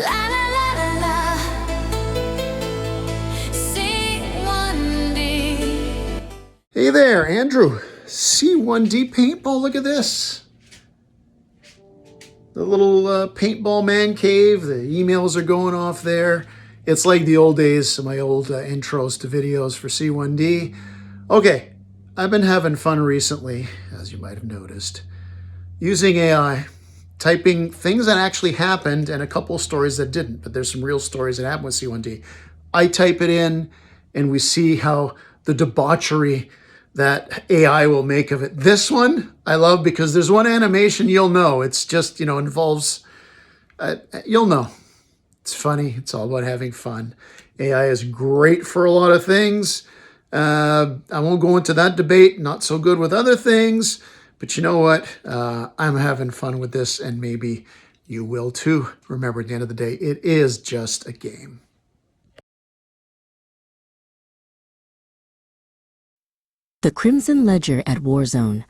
La la la la la. C1D. Hey there, Andrew. C1D Paintball, look at this. The little paintball man cave, the emails are going off there. It's like the old days, my old intros to videos for C1D. Okay, I've been having fun recently, as you might have noticed, using AI, typing things that actually happened and a couple of stories that didn't, but there's some real stories that happened with C1D. I type it in and we see how the debauchery that AI will make of it. This one I love because there's one animation you'll know. It's just, involves, you'll know. It's funny. It's all about having fun. AI is great for a lot of things. I won't go into that debate. Not so good with other things. But you know what? I'm having fun with this, and maybe you will too. Remember, at the end of the day, it is just a game. The Crimson Ledger at Warzone.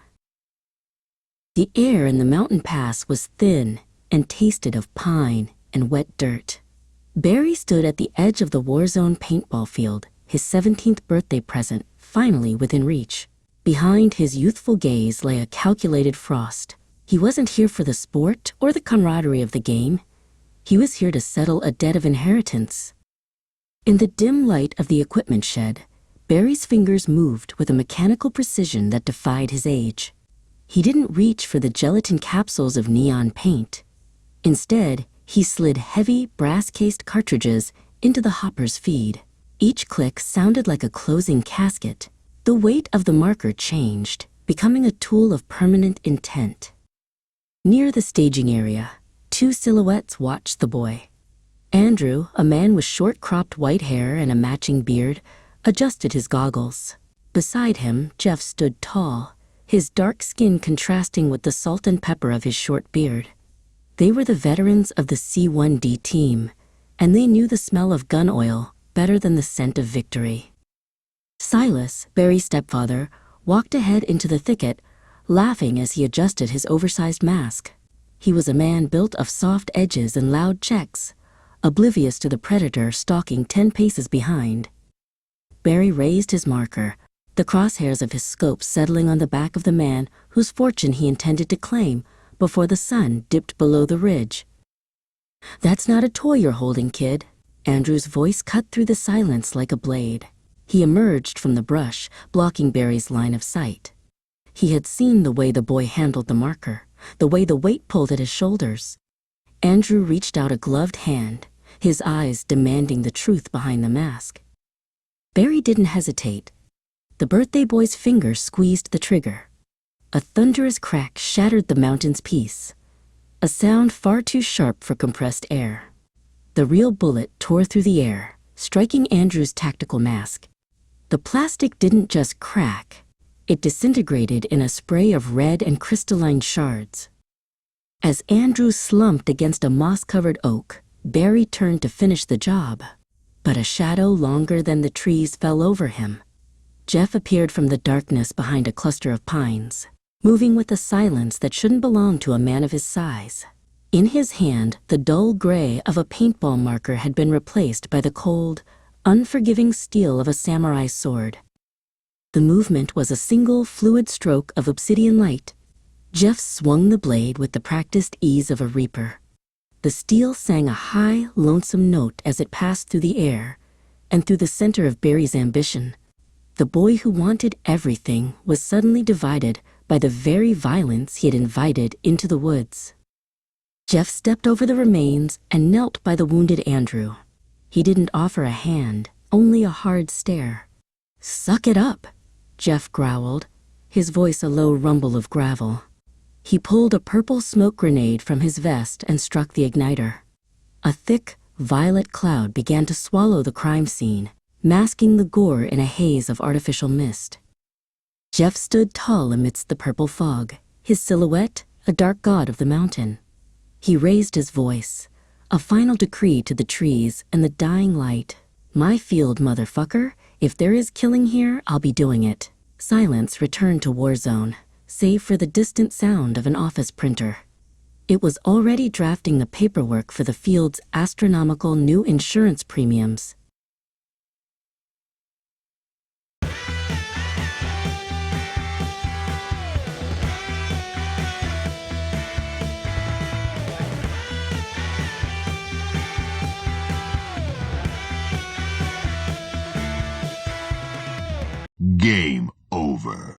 The air in the mountain pass was thin and tasted of pine and wet dirt. Barry stood at the edge of the Warzone paintball field, his 17th birthday present finally within reach. Behind his youthful gaze lay a calculated frost. He wasn't here for the sport or the camaraderie of the game. He was here to settle a debt of inheritance. In the dim light of the equipment shed, Barry's fingers moved with a mechanical precision that defied his age. He didn't reach for the gelatin capsules of neon paint. Instead, he slid heavy, brass-cased cartridges into the hopper's feed. Each click sounded like a closing casket. The weight of the marker changed, becoming a tool of permanent intent. Near the staging area, two silhouettes watched the boy. Andrew, a man with short-cropped white hair and a matching beard, adjusted his goggles. Beside him, Jeff stood tall, his dark skin contrasting with the salt and pepper of his short beard. They were the veterans of the C1D team, and they knew the smell of gun oil better than the scent of victory. Silas, Barry's stepfather, walked ahead into the thicket, laughing as he adjusted his oversized mask. He was a man built of soft edges and loud checks, oblivious to the predator stalking 10 paces behind. Barry raised his marker, the crosshairs of his scope settling on the back of the man whose fortune he intended to claim before the sun dipped below the ridge. "That's not a toy you're holding, kid." Andrew's voice cut through the silence like a blade. He emerged from the brush, blocking Barry's line of sight. He had seen the way the boy handled the marker, the way the weight pulled at his shoulders. Andrew reached out a gloved hand, his eyes demanding the truth behind the mask. Barry didn't hesitate. The birthday boy's finger squeezed the trigger. A thunderous crack shattered the mountain's peace, a sound far too sharp for compressed air. The real bullet tore through the air, striking Andrew's tactical mask. The plastic didn't just crack, it disintegrated in a spray of red and crystalline shards. As Andrew slumped against a moss-covered oak, Barry turned to finish the job. But a shadow longer than the trees fell over him. Jeff appeared from the darkness behind a cluster of pines, moving with a silence that shouldn't belong to a man of his size. In his hand, the dull gray of a paintball marker had been replaced by the cold, unforgiving steel of a samurai's sword. The movement was a single, fluid stroke of obsidian light. Jeff swung the blade with the practiced ease of a reaper. The steel sang a high, lonesome note as it passed through the air and through the center of Barry's ambition. The boy who wanted everything was suddenly divided by the very violence he had invited into the woods. Jeff stepped over the remains and knelt by the wounded Andrew. He didn't offer a hand, only a hard stare. "Suck it up," Jeff growled, his voice a low rumble of gravel. He pulled a purple smoke grenade from his vest and struck the igniter. A thick, violet cloud began to swallow the crime scene, masking the gore in a haze of artificial mist. Jeff stood tall amidst the purple fog, his silhouette a dark god of the mountain. He raised his voice, a final decree to the trees and the dying light. "My field, motherfucker. If there is killing here, I'll be doing it." Silence returned to Warzone, save for the distant sound of an office printer. It was already drafting the paperwork for the field's astronomical new insurance premiums. Game over.